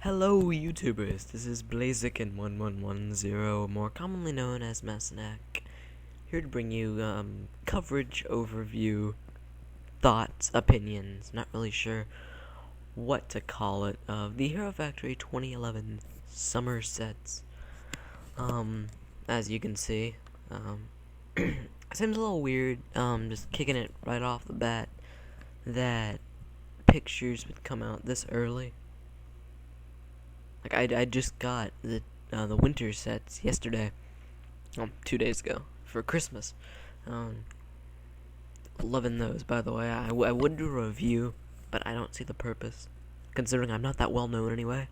Hello YouTubers, this is Blaziken1110, more commonly known as Mesonak, here to bring you coverage, overview, thoughts, opinions, not really sure what to call it, of the Hero Factory 2011 summer sets. As you can see, it seems a little weird, just kicking it right off the bat, that pictures would come out this early. Like, I just got the winter sets yesterday, 2 days ago, for Christmas. Loving those, by the way. I would do a review, but I don't see the purpose, considering I'm not that well known anyway.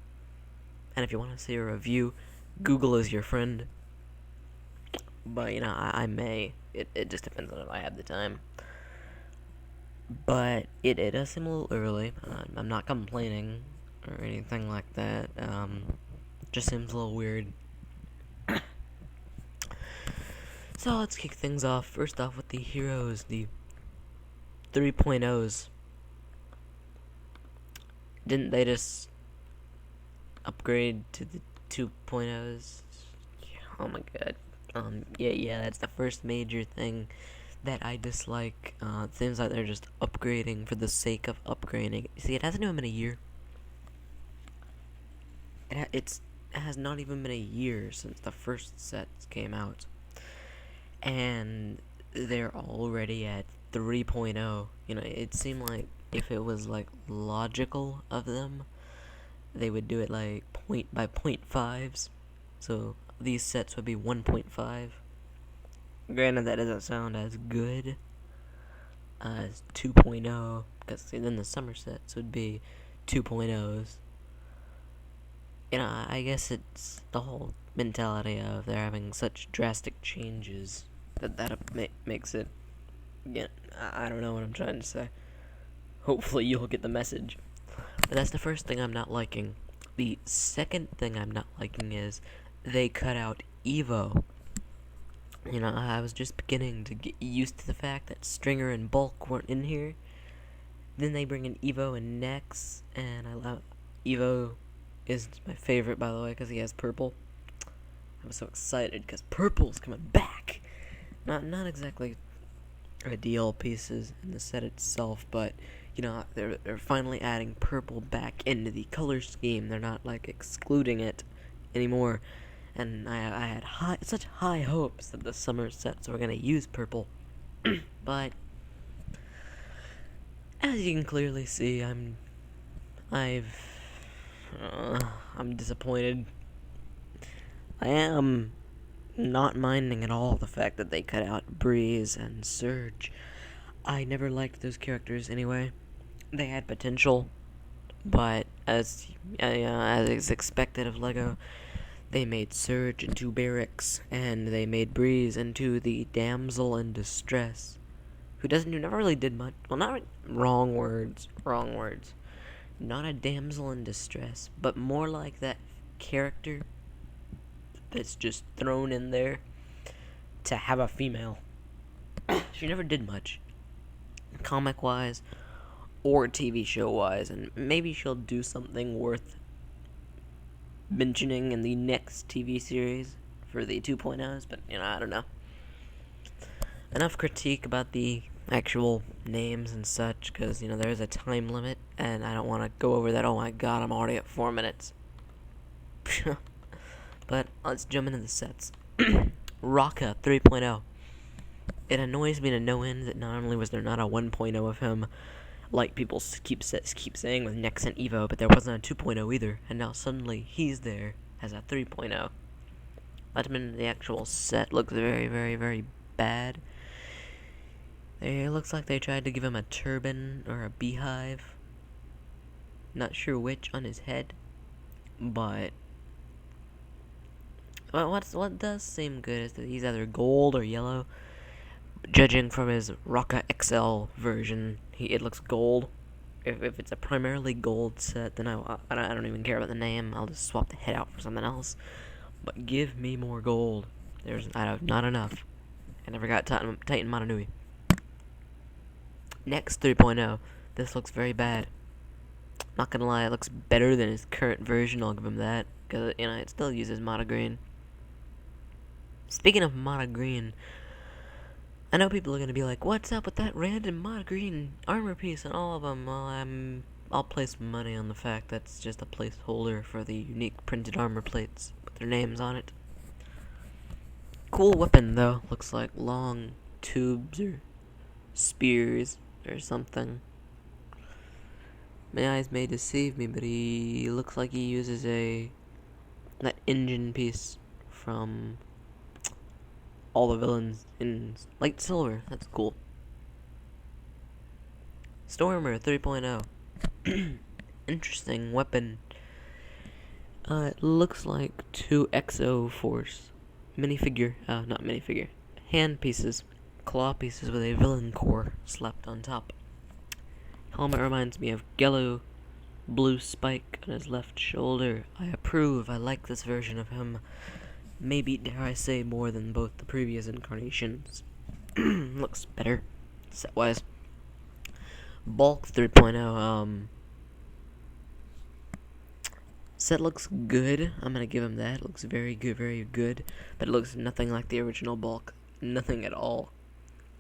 And if you want to see a review, Google is your friend. But, I may. It just depends on if I have the time. But it does seem a little early. I'm not complaining or anything like that. Just seems a little weird. So let's kick things off. First off with the heroes, the 3.0s. Didn't they just upgrade to the 2.0s? Oh my god. Yeah, that's the first major thing that I dislike. Seems like they're just upgrading for the sake of upgrading. See, it hasn't even been a year. It has not even been a year since the first sets came out, and they're already at 3.0. It seemed like if it was like logical of them, they would do it like point by 0.5s. So these sets would be 1.5. Granted, that doesn't sound as good as 2.0, because then the summer sets would be 2.0s. I guess it's the whole mentality of they're having such drastic changes that makes it. Yeah, I don't know what I'm trying to say. Hopefully you'll get the message. But that's the first thing I'm not liking. The second thing I'm not liking is they cut out Evo. I was just beginning to get used to the fact that Stringer and Bulk weren't in here. Then they bring in Evo and Nex, and I love Evo. Is my favorite, by the way, because he has purple. I'm so excited because purple's coming back. Not exactly ideal pieces in the set itself, but they're finally adding purple back into the color scheme. They're not like excluding it anymore. And I had such high hopes that the summer sets were gonna use purple, but as you can clearly see, I'm disappointed. I am not minding at all the fact that they cut out Breeze and Surge. I never liked those characters anyway. They had potential, but as is expected of LEGO, they made Surge into Barracks, and they made Breeze into the damsel in distress, who never really did much. Well, wrong words. Not a damsel in distress, but more like that character that's just thrown in there to have a female. She never did much, comic-wise or TV show-wise, and maybe she'll do something worth mentioning in the next TV series for the 2.0s, but, I don't know. Enough critique about the actual names and such, because, there's a time limit, and I don't want to go over that. Oh my god, I'm already at 4 minutes. But let's jump into the sets. Rocka 3.0. It annoys me to no end that not only was there not a 1.0 of him, like people keep saying with Nex and Evo, but there wasn't a 2.0 either, and now suddenly he's there as a 3.0. Letterman, the actual set, looks very, very, very bad. It looks like they tried to give him a turban or a beehive. Not sure which on his head, but what does seem good is that he's either gold or yellow. Judging from his Rocka XL version, it looks gold. If it's a primarily gold set, then I don't even care about the name. I'll just swap the head out for something else. But give me more gold. There's not enough. I never got Titan Mononui. Next 3.0. This looks very bad. Not gonna lie, it looks better than his current version, I'll give him that. Because, it still uses monogreen. Speaking of monogreen, I know people are gonna be like, what's up with that random monogreen armor piece and all of them? Well, I'll place money on the fact that's just a placeholder for the unique printed armor plates with their names on it. Cool weapon, though. Looks like long tubes or spears or something. My eyes may deceive me, but he looks like he uses that engine piece from all the villains in light silver. That's cool. Stormer 3.0. Interesting weapon. It looks like 2 Exo Force not minifigure, hand pieces, claw pieces with a villain core slapped on top. Helmet reminds me of Gello, blue spike on his left shoulder. I approve. I like this version of him. Maybe, dare I say, more than both the previous incarnations. Looks better, set-wise. Bulk 3.0, set looks good. I'm gonna give him that. It looks very good. But it looks nothing like the original Bulk. Nothing at all.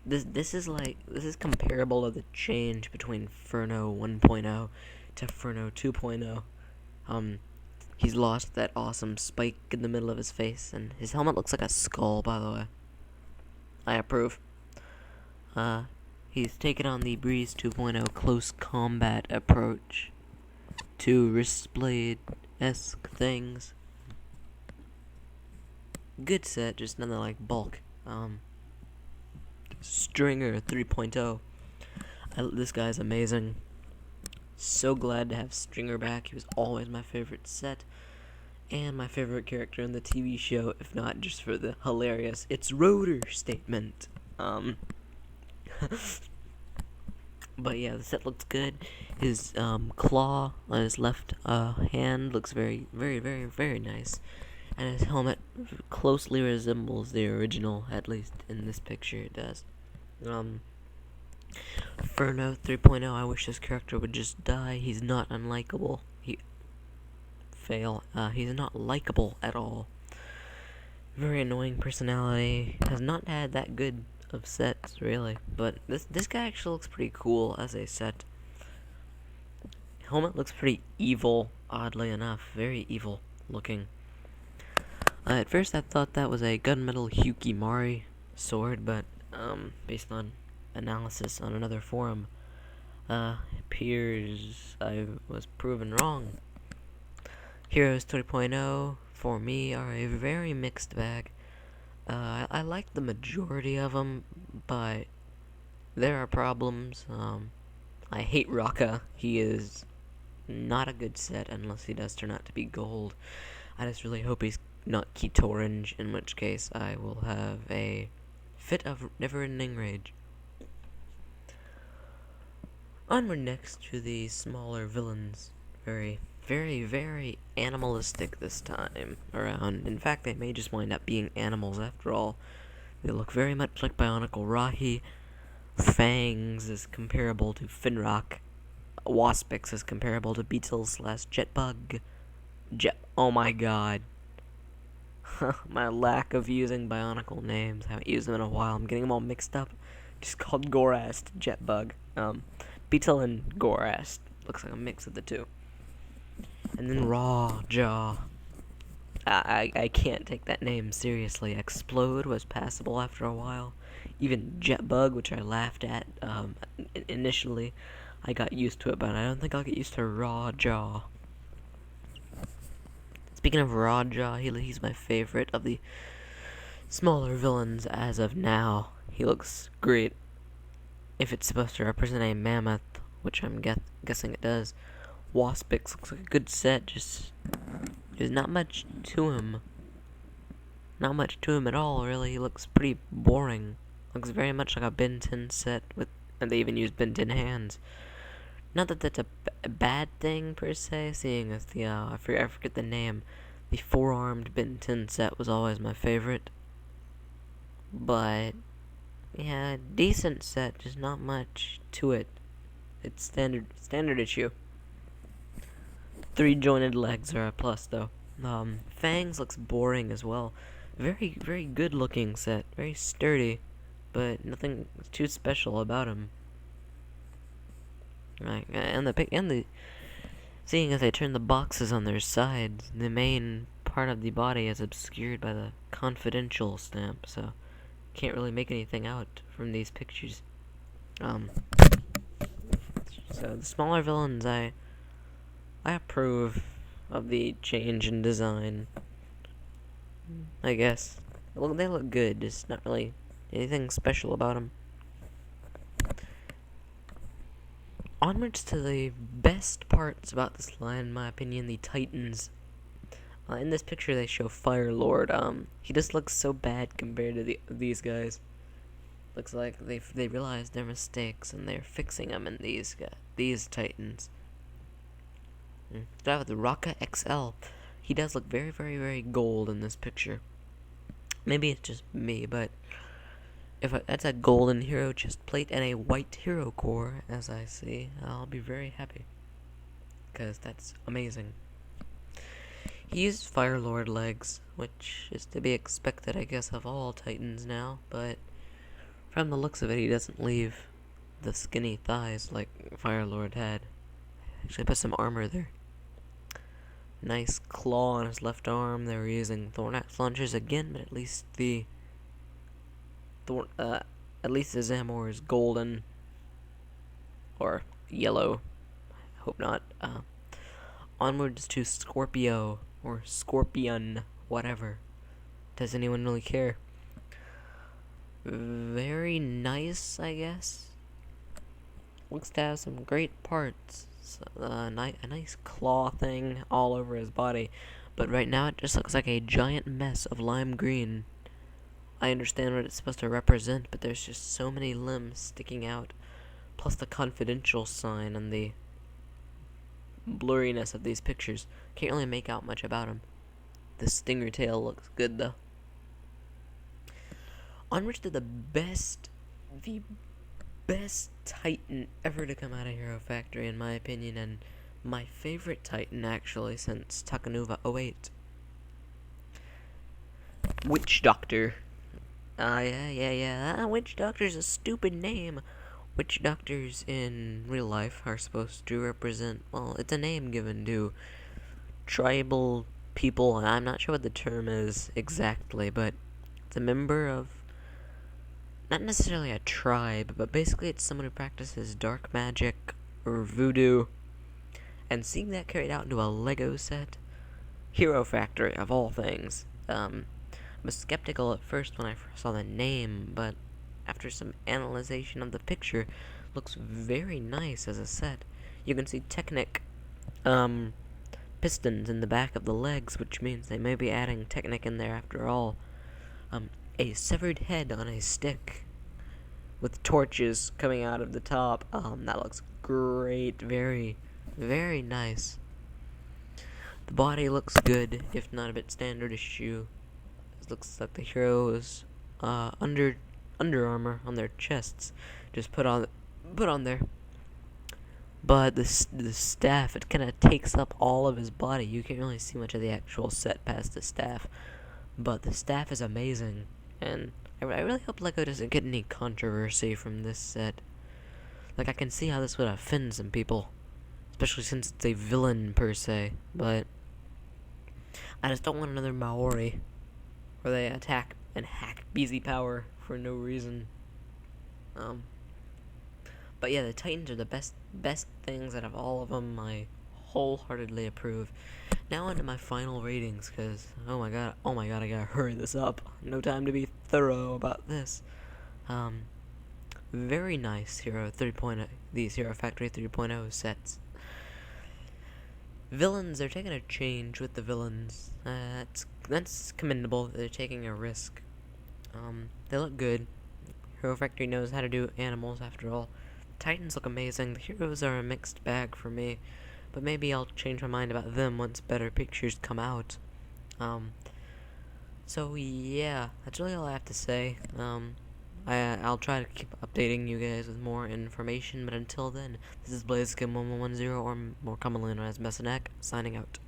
This is comparable to the change between Furno 1.0 to Furno 2.0. He's lost that awesome spike in the middle of his face, and his helmet looks like a skull, by the way. I approve. He's taken on the Breeze 2.0 close combat approach to wristblade-esque things. Good set, just nothing like Bulk. Stringer 3.0. This guy's amazing. So glad to have Stringer back. He was always my favorite set and my favorite character in the TV show, if not just for the hilarious "it's Rotor" statement. But yeah, the set looks good. His claw on his left hand looks very nice. And his helmet closely resembles the original, at least in this picture it does. Furno 3.0, I wish this character would just die. He's not unlikable. He's not likable at all. Very annoying personality. Has not had that good of sets, really. But this guy actually looks pretty cool as a set. Helmet looks pretty evil, oddly enough. Very evil looking. At first I thought that was a gunmetal Hukimari sword, but based on analysis on another forum, appears I was proven wrong. Heroes 3.0 for me are a very mixed bag. I like the majority of them, but there are problems. I hate Raka. He is not a good set unless he does turn out to be gold. I just really hope he's not Keto Orange, in which case I will have a fit of never-ending rage. Onward next to the smaller villains. Very animalistic this time around. In fact, they may just wind up being animals after all. They look very much like Bionicle Rahi. Fangs is comparable to Finrock. Waspix is comparable to Beetle/Jetbug. Oh my god. My lack of using Bionicle names. I haven't used them in a while. I'm getting them all mixed up. Just called Gorast Jetbug. Beetle and Gorast. Looks like a mix of the two. And then Raw Jaw. I can't take that name seriously. Explode was passable after a while. Even Jetbug, which I laughed at initially, I got used to it, but I don't think I'll get used to Raw Jaw. Speaking of Raw Jaw, he's my favorite of the smaller villains as of now. He looks great. If it's supposed to represent a mammoth, which I'm guessing it does, Waspix looks like a good set, just there's not much to him. Not much to him at all, really. He looks pretty boring. Looks very much like a Ben 10 set, and they even use Ben 10 hands. Not that that's a bad thing, per se, seeing as the, I forget the name. The four-armed Ben 10 set was always my favorite. But, yeah, decent set, just not much to it. It's standard issue. Three jointed legs are a plus, though. Fangs looks boring as well. Very, very good looking set. Very sturdy, but nothing too special about him. Right, and the seeing as they turn the boxes on their sides, the main part of the body is obscured by the confidential stamp, so can't really make anything out from these pictures. So the smaller villains, I approve of the change in design. I guess. They look good, just not really anything special about them. Onwards to the best parts about this line, in my opinion, the Titans. In this picture, they show Fire Lord. He just looks so bad compared to these guys. Looks like they realized their mistakes and they're fixing them in these Titans. Start with the Rocka XL. He does look very, very, very gold in this picture. Maybe it's just me, but that's a golden hero chest plate and a white hero core, as I see, I'll be very happy. Because that's amazing. He uses Fire Lord legs, which is to be expected, I guess, of all Titans now, but from the looks of it, he doesn't leave the skinny thighs like Fire Lord had. Actually put some armor there. Nice claw on his left arm. They were using Thornax launchers again, but at least the Zamor is golden or yellow. I hope not. Onwards to Scorpio or Scorpion, whatever. Does anyone really care? Very nice, I guess. Looks to have some great parts. A nice claw thing all over his body, but right now it just looks like a giant mess of lime green. I understand what it's supposed to represent, but there's just so many limbs sticking out, plus the confidential sign and the blurriness of these pictures. Can't really make out much about him. The stinger tail looks good though. Onwards to the best Titan ever to come out of Hero Factory, in my opinion, and my favorite Titan, actually, since Takanuva 08. Witch Doctor. Yeah. Witch Doctor's a stupid name. Witch Doctors in real life are supposed to represent, well, it's a name given to tribal people, and I'm not sure what the term is exactly, but it's a member of, not necessarily a tribe, but basically it's someone who practices dark magic or voodoo. And seeing that carried out into a Lego set, Hero Factory of all things. I was skeptical at first when I first saw the name, but after some analyzation of the picture, looks very nice as a set. You can see Technic pistons in the back of the legs, which means they may be adding Technic in there after all. A severed head on a stick with torches coming out of the top. That looks great. Very, very nice. The body looks good, if not a bit standard issue. It looks like the heroes under armor on their chests just put on there. But the staff, it kind of takes up all of his body. You can't really see much of the actual set past the staff. But the staff is amazing, and I really hope LEGO doesn't get any controversy from this set. Like, I can see how this would offend some people, especially since it's a villain per se, but I just don't want another Maori, where they attack and hack BZ Power for no reason. But yeah, the Titans are the best things out of all of them. I wholeheartedly approve. Now onto my final ratings, because oh my god, I gotta hurry this up. No time to be thorough about this. Very nice Hero 3.0, these Hero Factory 3.0 sets. Villains, they're taking a change with the villains. That's commendable. They're taking a risk. They look good. Hero Factory knows how to do animals after all. Titans look amazing. The heroes are a mixed bag for me, but maybe I'll change my mind about them once better pictures come out. So yeah, that's really all I have to say. I'll try to keep updating you guys with more information, but until then, this is BlazeKid1110, or more commonly known as Mesonak, signing out.